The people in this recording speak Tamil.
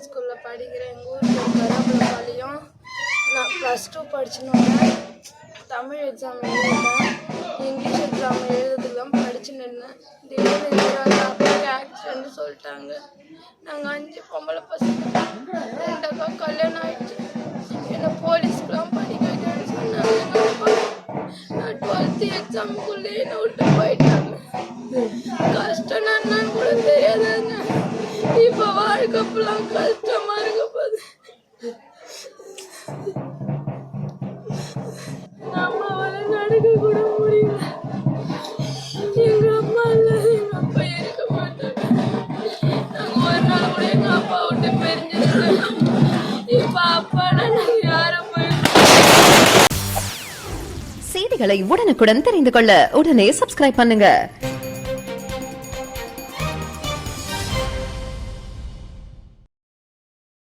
கவர்மெண்ட் ஸ்கூலில் படிக்கிறேன். எங்கள் ஊருக்கு கராபுலப்பாளையம். நான் +2 படிச்சுன்னு தமிழ் எக்ஸாம் எழுதிட்டேன். இங்கிலீஷ் எக்ஸாம் எழுதுறதுலாம் படிச்சு நின்னேன். திடீர்னு அப்பாவுக்கு ஆக்சிடென்ட்னு சொல்லிட்டாங்க. நாங்கள் 5 பொம்பளை பசங்க. 2 அக்கா கல்யாணம் ஆயிடுச்சு. என்னை போலீஸ்க்குலாம் படிக்க வைக்கணும்னு சொன்னாங்க. நான் 12th எக்ஸாமுக்குள்ளே என்னை விட்டு போயிட்டாங்க. கஷ்டம் என்னன்னு கூட தெரியாதாங்க. இப்போ வாழ்க்கை ஃபுல்லாக கஷ்டமா இருக்க போது. அம்மாவால் நடக்க கூட முடியல. எங்க அம்மா இல்லை, எங்க அப்பா இருக்க மாட்டாங்க. நாங்கள் ஒரு நாள் கூட எங்க அப்பா விட்டு பிரிஞ்சிருக்கோம். இப்போ அப்பானா நாங்கள் யாரும் போய். செய்திகளை உடனுக்குடன் தெரிந்து கொள்ள உடனே சப்ஸ்கிரைப் பண்ணுங்க.